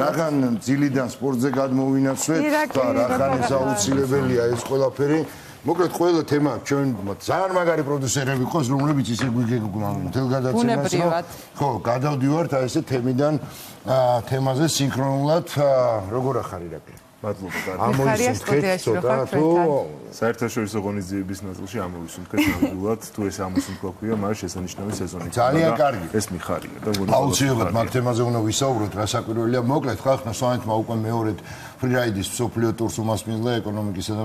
რახან ძილიდან სპორტზე გადმოვინაცვლეთ და რახან ეს აუცილებელია ეს ყველაფერი. მოკლედ ყველა თემა ჩვენ ძალიან მაგარი პროდიუსერები ყავს, რომლებიც ისე გვიგეგმავენ მთელ გადაცემას. ხო, გადავდივართ აი ესე თემიდან თემაზე სინქრონულად. როგორ ახარ ირაკლი? მადლობა. ამოისუნთქეთ ცოტა თუ საერთაშორისო ღონისძიების ნაწილში ამოვისუნთქეთ ნამდვილად თუ ეს ამოსუნთქვა, მაგრამ შესანიშნავი სეზონი. ძალიან კარგი. ეს მიხარია და აუცილებლად მაგ თემაზე უნდა ვისაუბროთ, რა საკვირველია. მოკლედ ხალხმა სვანეთმა უკვე მეორედ ფრირაიდის მსოფლიო ტურს უმასპინძლა ეკონომიკისა და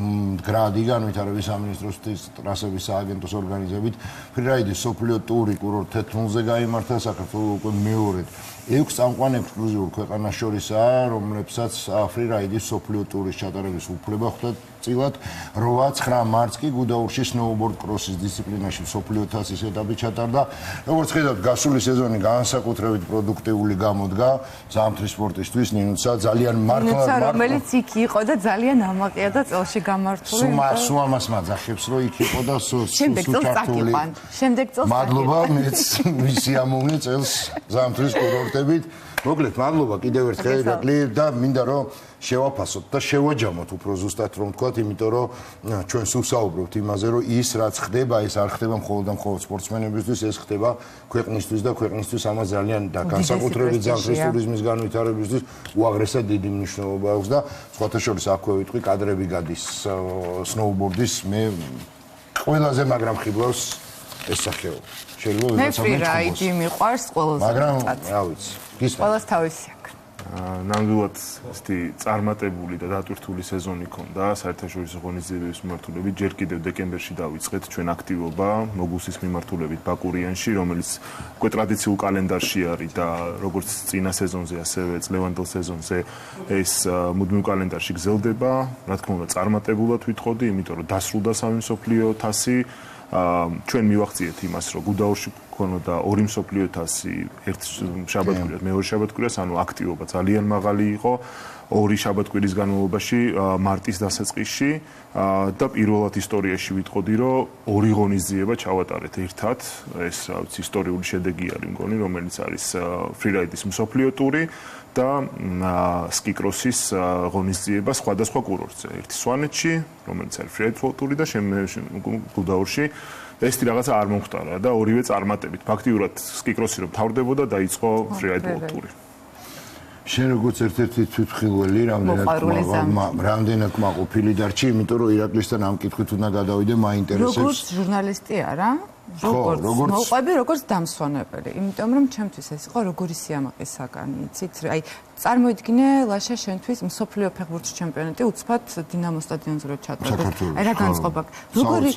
მდგრადი განვითარების სამინისტროს ტრასების სააგენტოს ორგანიზებით. ფრირაიდის მსოფლიო ტური კურორტ თეთრუნზე გაიმართა საქართველოს უკვე მეორედ 6 წამყვან ექსკლუზიურ ქვეყანას შორისაა, რომლებსაც ფრირაიდის მსოფლიო ტურის ჩატარების უფლება ხვდა წილად 8-9 მარტს კი გუდაურში სნოუბორდ კროსის დისციპლინაში მსოფლიო თასის ეტაპი ჩატარდა. როგორც ხედავთ, გასული სეზონი განსაკუთრებით პროდუქტიული გამოდგა ზამთრის სპორტისთვის. ნინუცა ძალიან მართლა რომელიც იქ იყო და ძალიან ამაყია და წელში გამართული. სულ ამას მაძახებს, რომ იქ იყო და შემდეგ წელს წაკიყვან. შემდეგ წელს მადლობა, მეც მისი ამოვნე წელს ზამთრის კურორტებით. მოკლედ, მადლობა კიდევ ერთხელ ირაკლი და მინდა რომ შევაფასოთ და შევაჯამოთ უფრო ზუსტად რომ ვთქვათ, იმიტომ რომ ჩვენ ვსაუბრობთ იმაზე, რომ ის რაც ხდება, ეს არ ხდება მხოლოდ და მხოლოდ სპორტსმენებისთვის, ეს ხდება ქვეყნისთვის და ქვეყნისთვის ამას ძალიან და განსაკუთრებით ზამთრის ტურიზმის განვითარებისთვის უაღრესად დიდი მნიშვნელობა აქვს და სხვათა შორის აქვე ვიტყვი კადრები გადის სნოუბორდის მე ყველაზე მაგრამ ხიბლავს ეს სახეობა. შეიძლება მე ფრირაიდი მიყვარს ყველაზე. მაგრამ რა ვიცი, ყველას თავისი აქვს. ნამდვილად ესეთი წარმატებული და დატვირთული სეზონი ქონდა საერთაშორისო ღონისძიებების მიმართულებით. ჯერ კიდევ დეკემბერში დავიწყეთ ჩვენ აქტივობა მოგუსის მიმართულებით ბაკურიანში, რომელიც უკვე ტრადიციულ კალენდარში არის და როგორც წინა სეზონზე, ასევე წლევანდელ სეზონზე ეს მუდმივ კალენდარში გრძელდება. რა თქმა უნდა, წარმატებულად ვითხოვდი, იმიტომ რომ დასრულდა სამი მსოფლიო თასი. ჩვენ მივახციეთ იმას, რომ გუდაურში ქონოდა 2 მსოფლიო თასი, ერთ შაბათ-კვირას, მეორე შაბათ-კვირას, ანუ აქტივობა ძალიან მაღალი იყო. 2 შაბათ-კვირის განმავლობაში მარტის დასაწყისში და პირველად ისტორიაში ვიტყოდი, რომ 2 ღონისძიება ჩავატარეთ ერთად. ეს რა ვიცი, ისტორიული შედეგი არის მგონი, რომელიც არის ფრირაიდის მსოფლიო ტური და სკიკროსის ღონისძიება სხვადასხვა კურორტზე. ერთი სვანეთში, რომელიც არის ფრირაიდის ტური და გუდაურში. ეს რაღაცა არ მომხდარა და ორივე წარმატებით. ფაქტიურად სკიკროსი რომ თავდებოდა, დაიწყო ფრირაიდის ტური. შენ როგორც ერთ-ერთი თვითმხილველი, რამდენად კმაყოფილი დარჩი, იმიტომ რომ ირაკლისთან ამ კითხვით უნდა გადავიდე, მაინტერესებს. როგორც ჟურნალისტი არა? როგორც მოყვები, როგორც დამსვანებელი. იმიტომ რომ ჩემთვის ეს იყო როგორი სიამაყის საგანი, იცით? აი, წარმოიდგინე ლაშა შენთვის მსოფლიო ფეხბურთის ჩემპიონატი უცბად დინამო სტადიონზე რო ჩატარდეს. აი რა განწყობა. როგორი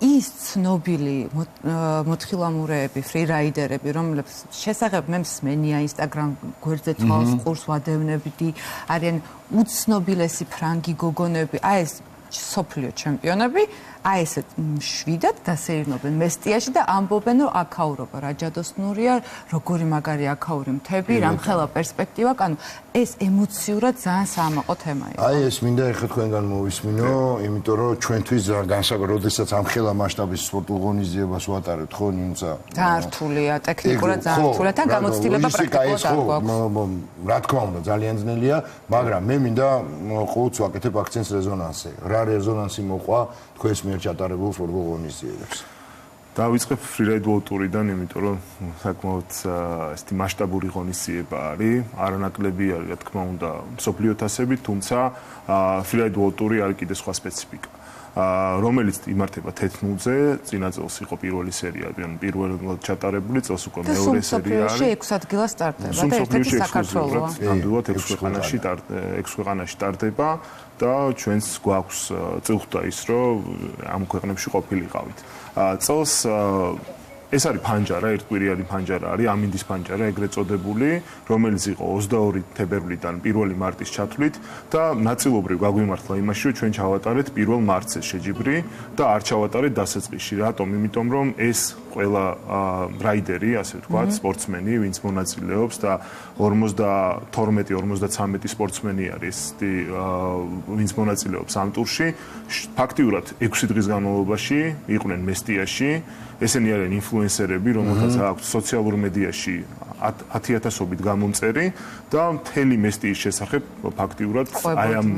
ის ცნობილი მოთხილამურეები, ფრირაიდერები, რომლებს შესაძლებ მე მსმენია Instagram გვერდზე თვალს ყურს ვადევნებდი, არიან უცნობილესი ფრანგი გოგონები, აი ეს მსოფლიო ჩემპიონები, აი ესე შვიდად დასეირნობენ მესტიაში და ამბობენ, რომ აქაურობა რა ჯადოსნურია, როგორი მაგარი აქაური მთები, რამხელა პერსპექტივა, ანუ ეს ემოციურად ძალიან საამაყო თემა იყო. აი ეს მინდა ეხლა თქვენგან მოვისმინო, იმიტომ რომ ჩვენთვის განსაკუთრებით, როდესაც ამხელა მასშტაბის სპორტულ ღონისძიებას ვატარებთ, ხო, ნინუცა. ძალიან რთულია, ტექნიკურად ძალიან რთულია, თან გამოცდილება პრაქტიკულად არ გვაქვს. რა თქმა უნდა, ძალიან ძნელია, მაგრამ მე მინდა ყოველთვის ვაკეთებ აქცენტს რეზონანსზე. რა რეზონანსი მოყვა თქვენს მიერ ჩატარებულ სპორტულ ღონისძიებებს. დავიწყებ ფრირაიდ ტურიდან, იმიტომ რომ საკმაოდ ესეთი მასშტაბური ღონისძიება არის, არანაკლები არის, რა თქმა უნდა, მსოფლიო თასები, თუმცა ფრირაიდ ტური არის კიდე სხვა სპეციფიკა. რომელიც იმართება თეთრუნზე, წინა წელს იყო პირველი სერია, ანუ პირველად ჩატარებული, წელს უკვე მეორე სერია არის. სულ 6 ადგილას სტარტდება და ერთ-ერთი საქართველოა. ნამდვილად 6 ქვეყანაში ტარდება და ჩვენს გვაქვს წილხვდა ის, რომ ამ ქვეყნებში ყოფილიყავით. წელს ეს არის ფანჯარა, ერთკვირიანი ფანჯარა არის, ამინდის ფანჯარა ეგრეთ წოდებული, რომელიც იყო 22 თებერვლიდან 1 მარტის ჩათვლით და ნაწილობრივ გაგვიმართლა იმაში, რომ ჩვენ ჩავატარეთ 1 მარტზე შეჯიბრი და არ ჩავატარეთ დასაწყისში. რატომ? იმიტომ რომ ეს ყველა რაიდერი, ასე ვთქვათ, სპორტსმენი, ვინც მონაწილეობს და 52-53 სპორტსმენი არის, ვინც მონაწილეობს ამ ტურში, ფაქტიურად 6 დღის განმავლობაში იყვნენ მესტიაში. ესენი არიან ინფლუენსერები, რომელთაც აქვთ სოციალურ მედიაში 10,000-ობით გამომწერი და მთელი მესტიის შესახებ ფაქტიურად აი ამ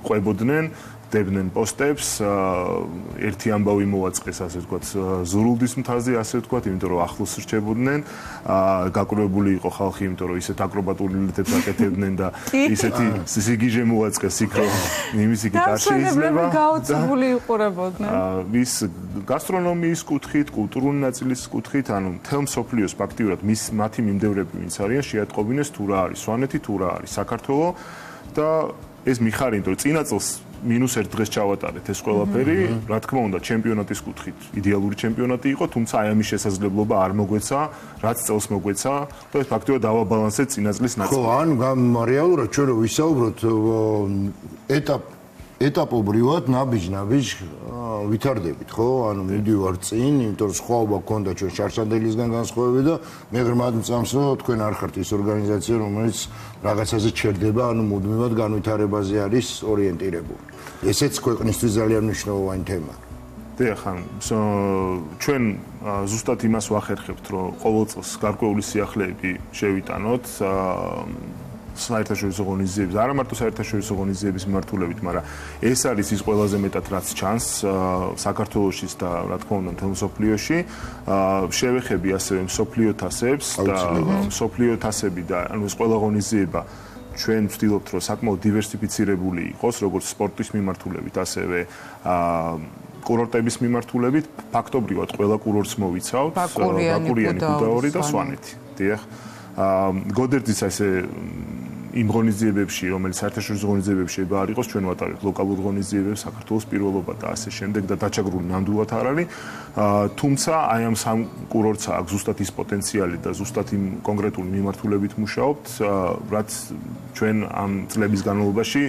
ყვებოდნენ დებდნენ პოსტებს, ერთი ამბავი მოვაწყეს, ასე ვთქვათ, ზურულდის მთაზე, ასე ვთქვათ, იმიტომ რომ ახლოს რჩებოდნენ, გაკურებული იყო ხალხი, იმიტომ რომ ისეთ აკრობატულ ილეთებს აკეთებდნენ და ისეთი სიგიჟე მოვაწყეს იქ, რომ იმის იქით არ შეიძლება. გაოცებული იყურებოდნენ. ის გასტრონომიის კუთხით, კულტურული ნაწილის კუთხით, ანუ მთელ მსოფლიოს ფაქტიურად მათი მიმდევრები ვინც არიან, შეატყობინეს თუ რა არის სვანეთი, თუ რა არის საქართველო და ეს მიხარით, რომ წინა წელს -1 დღეს ჩავატარეთ ეს ყველაფერი, რა თქმა უნდა, ჩემპიონატის კუთხით იდეალური ჩემპიონატი იყო, თუმცა აი ამის შესაძლებლობა არ მოგვეცა, რაც წელს მოგვეცა და ეს ფაქტიურად დავაბალანსეთ წინა წლის ნაწილი. ხო, ანუ რეალურად ჩვენ რომ ვისაუბროთ ეტაპობრივად ნაბიჯ ვითარდებით, ხო? ანუ მივდივარ წინ, იმიტომ რომ სხვაობა გქონდა ჩვენ შარშანდელისგან განსხვავებით და მე ღრმად მწამს, რომ თქვენ არ ხართ ის ორგანიზაცია, რომელიც რაღაცაზე ჩერდება, ანუ მუდმივად განვითარებაზე არის ორიენტირებული. ესეც ქვეყნისთვის ძალიან მნიშვნელოვანი თემაა. დიახ, ჩვენ ზუსტად იმას ვახერხებთ, რომ ყოველ წელს გარკვეული სიახლეები შევიტანოთ საერთაშორისო ღონისძიების, არა მარტო საერთაშორისო ღონისძიების მიმართულებით, მაგრამ ეს არის ის ყველაზე მეტად რაც ჩანს საქართველოშიც და რა თქმა უნდა მთელ მსოფლიოში. შევეხები ასევე მსოფლიო თასებს და მსოფლიო თასები და ანუ ეს ყველა ღონისძიება ჩვენ ვცდილობთ, რომ საკმაოდ დივერსიფიცირებული იყოს, როგორც სპორტის მიმართულებით, ასევე კურორტების მიმართულებით. ფაქტობრივად ყველა კურორტს მოვიცავთ, ბაკურიანი, გუდაური და სვანეთი. დიახ. გოდერძის ესე იმ ღონისძიებებში, რომელიც საერთაშორისო ღონისძიებებში არ იყოს, ჩვენ ვატარებთ ლოკალურ ღონისძიებებს, საქართველოს პირველობა და ასე შემდეგ და დაჩაგრული ნამდვილად არ არის. თუმცა აი ამ სამ კურორტს აქვს ზუსტად ის პოტენციალი და ზუსტად იმ კონკრეტული მიმართულებით მუშაობთ, რაც ჩვენ ამ წლების განმავლობაში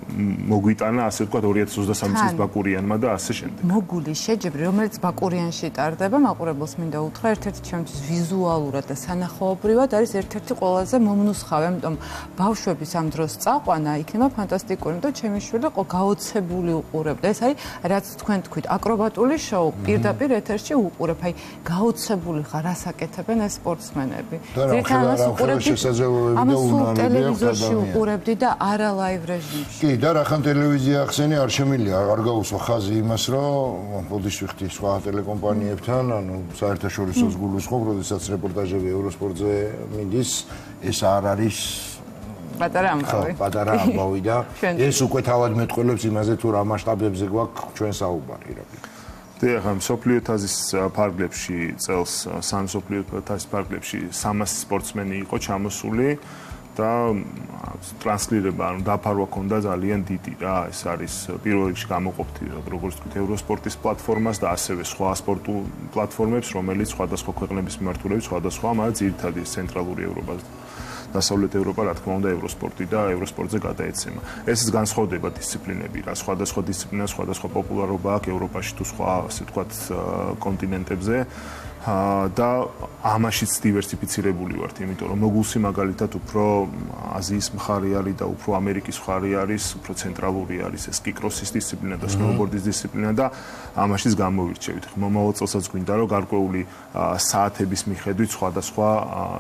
მოგვიტანა, ასე ვთქვათ, 2023 წლის ბაკურიანმა და ასე შემდეგ. მოგული შეჯიბრი, რომელიც ბაკურიანში ტარდება, მაყურებელს მინდა უთხრა, ერთ-ერთი ჩემთვის ვიზუალურად და სანახაობრივად არის ერთ-ერთი ყველაზე მომნუსხავი, ამიტომ ბავშვების ამ დროს წაყვანა იქნება ფანტასტიკური, და ჩემი შვილი გაოცებული უყურებდა. ეს არის, რაც თქვენ თქვით, აკრობატული შოუ, პირდაპირ ეთერში უყურებ, აი გაოცებული ხარ, რას აკეთებენ ეს სპორტსმენები. ზირთანას უყურებდი, ამას ტელევიზორში უყურებდი და არა ლაივ რეჟიმში. კი, და რახან ტელევიზია ახსენე არ შემიძლია, არ გაუსვა ხაზი იმას, რომ ბოდიში ვიხდი სხვა ტელეკომპანიებთან, ანუ საერთაშორისო გულისხმობ, როდესაც რეპორტაჟები ევროსპორტზე მიდის, ეს არ არის პატარა ამბავი. პატარა ამბავი და ეს უკვე თავად მეტყველებს იმაზე, თუ რა მასშტაბებზე გვაქვს ჩვენ საუბარი, რა ვიცი. დიახ, მსოფლიო თასის ფარგლებში წელს სამ მსოფლიო თასის ფარგლებში 300 სპორტსმენი იყო ჩამოსული. და ტრანსლირება, ანუ დაფარვა ქონდა ძალიან დიდი რა. ეს არის პირველ რიგში გამოყოფთი, როგორც ვთქვით, ევროსპორტის პლატფორმას და ასევე სხვა სპორტულ პლატფორმებს, რომელიც სხვადასხვა ქვეყნების მიმართულებით სხვადასხვა, მაგრამ ძირითადად ცენტრალური ევროპა, დასავლეთ ევროპა, რა თქმა უნდა, ევროსპორტი და ევროსპორტზე გადაეცემა. ესეც განსხვავდება დისციპლინები, რა სხვადასხვა დისციპლინა, სხვადასხვა პოპულარობა აქვს ევროპაში თუ სხვა, ასე ვთქვათ, კონტინენტებზე. და ამაშიც დივერსიფიცირებული ვართ, იმიტომ რომ მოგულსი მაგალითად უფრო აზიის მხარე არის და უფრო ამერიკის მხარე არის, უფრო ცენტრალური არის ეს კიკროსის დისციპლინა და სნოუბორდის დისციპლინა და ამაშიც გამოვირჩევით. მომავალ წელსაც გვინდა რომ გარკვეული საათების მიხედვით სხვადასხვა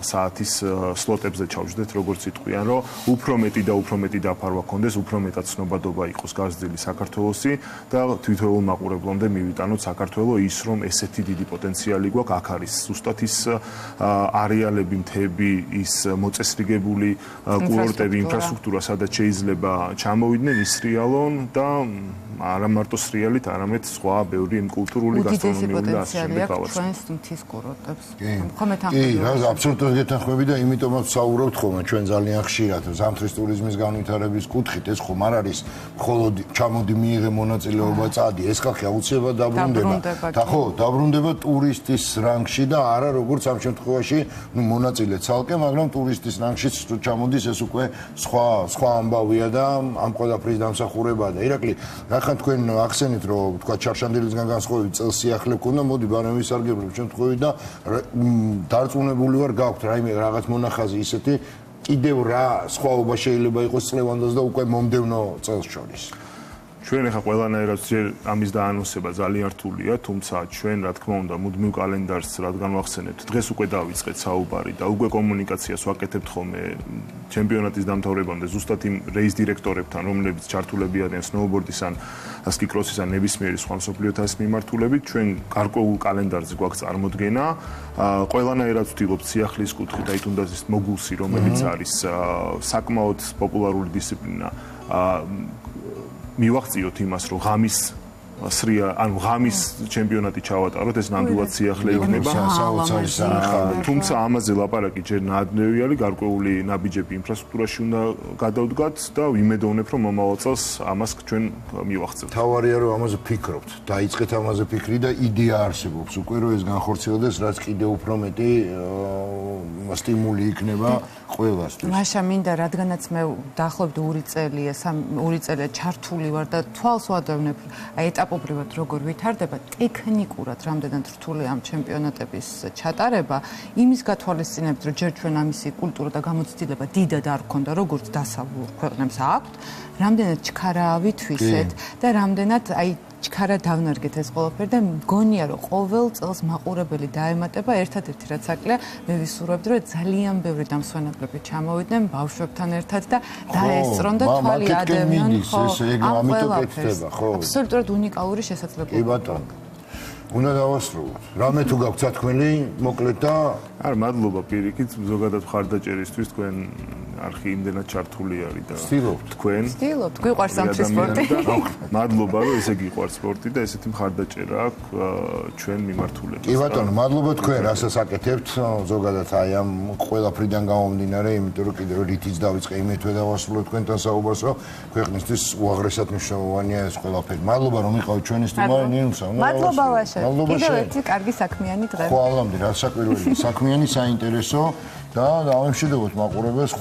საათის სლოტებზე ჩავჯდეთ, როგორც იტყვიან, რომ უფრო მეტი და უფრო მეტი დაფარვა კონდეს, უფრო მეტად ცნობადობა იყოს გაზრდილი საქართველოსი და თვითოეულ მაყურებლამდე მივიტანოთ საქართველოს ის, რომ ესეთი დიდი პოტენციალი გვაქვს. აქ არის ზუსტად ის არეალები, მთები, ის მოწესრიგებული კურორტები, ინფრასტრუქტურა, სადაც შეიძლება ჩამოვიდნენ, ისრიალონ და არა მარტო სრიალით, არამედ სხვა ბევრი კულტურული, გასტრონომიული და ასე შემდეგ გავაცნობთ. ჩვენს მთის კურორტებს. კი, აბსოლუტურად გეთანხმები და იმიტომაც საუბრობთ ხოლმე ჩვენ ძალიან ხშირად ზამთრის ტურიზმის განვითარების კუთხით, ეს ხომ არ არის მხოლოდ ჩამოდი მიიღე მონაწილეობა წადი, ეს ხალხი აუცილებლად დაბრუნდება. და ხო, დაბრუნდება ტურისტის რანგში და არა როგორც ამ შემთხვევაში, მონაწილე ცალკე, მაგრამ ტურისტის რანგში ჩამოდის, ეს უკვე სხვა ამბავია და ამ ყველაფრის დამსახურებაა და ირაკლი, რახან თქვენ ახსენეთ, რომ თქვა ჩარშანდელისგან განსხვავებით წელს სიახლე გქონდა, მოდი ბარემ ვისარგებლებ შემთხვევით და დარწმუნებული ვარ გაქვთ რაიმე რაღაც მონახაზი ისეთი, კიდევ რა სხვაობა შეიძლება იყოს წლევანდელს და უკვე მომდევნო წელს შორის. ჩვენ ახლა ყველანაირად ჯერ ამის დაანონსება ძალიან რთულია, თუმცა ჩვენ რა თქმა უნდა მუდმივ კალენდარს რადგან ვახსენებთ, დღეს უკვე დავიწყეთ საუბარი და უკვე კომუნიკაციას ვაკეთებთ ხოლმე ჩემპიონატის დამთავრებამდე ზუსტად იმ რეის დირექტორებთან, რომლებიც ჩართულები არიან სნოუბორდის ან სკიკროსის ან ნებისმიერი სხვა მსოფლიო თასის მიმართულებით, ჩვენ გარკვეულ კალენდარზე გვაქვს წარმოდგენა. ყველანაირად ვთილობთ სიახლის კუთხით, აი თუნდაც ის მოგულსი, რომელიც არის საკმაოდ პოპულარული დისციპლინა. მივახციოთ იმას, რომ ღამის ღამის ჩემპიონატი ჩავატაროთ, ეს ნამდვილად სიახლე იქნება. თუმცა ამაზე ლაპარაკი ჯერ ნადნევი არის, გარკვეული ნაბიჯები ინფრასტრუქტურაში უნდა გადავდგათ და ვიმედოვნებ, რომ მომავალ წელს ამას ჩვენ მივახცევთ. თავარია რომ ამაზე ფიქრობთ, დაიწყეთ ამაზე ფიქრი და იდეა არსებობს უკვე რომ ეს განხორციელდეს, რაც კიდევ უფრო მეტი სტიმული იქნება ყველასთვის. მაშა მინდა რადგანაც მე დაახლოებით 2 წელია ჩართული ვარ და თვალს ვადევნებ აი ეტაპობრივად როგორ ვითარდება ტექნიკურად რამდენად რთულია ამ ჩემპიონატების ჩატარება, იმის გათვალისწინებით რომ ჯერ ჩვენ ამისი კულტურა და გამოცდილება დიდად არ გქონდა, როგორც დასავლურ ქვეყნებს აქვთ, რამდენად ჩქარა ვითვისეთ და რამდენად აი ჩქარა დავნარგეთ ეს ყველაფერი და მგონია რომ ყოველ წელს მაყურებელი დაემატება, ერთადერთი რაც აკლია, მე ვისურვებდი რომ ძალიან ბევრი დამსვენებლები ჩამოვიდნენ ბავშვებთან ერთად და დაესწრონ და თვალი ადევნონ ამ ყველაფერს. აბსოლუტურად უნიკალური შესაძლებლობა. კი ბატონო. უნდა დავასრულოთ. რამე თუ გაქვთ სათქმელი, მოკლედ და არ მადლობა პირიქით ზოგადად მხარდაჭერისთვის, თქვენ არხი იმდენად ჩართული არის და თქვენ ვცდილობთ, გვიყვარს ამ სპორტი. მადლობა რომ ესე გიყვარს სპორტი და ესეთი მხარდაჭერა აქვს ჩვენ მიმართულებით. კი ბატონო, მადლობა თქვენ რასაც აკეთებთ ზოგადად აი ამ ყველაფრიდან გამომდინარე, იმიტომ რომ კიდევ რითიც დავიწყე იმეთვე დავასრულოთ თქვენთან საუბარს, რომ ქვეყნისთვის უაღრესად მნიშვნელოვანია ეს ყველაფერი. მადლობა რომ იყავით ჩვენი სტუმარი ნინუსა. მადლობა ვაშა. კიდევ ერთი კარგი საქმიანი დღე. ხო, ალამდე რა საკვირველია, საქმიანი, საინტერესო და დავემშვიდობოთ მაყურებელს.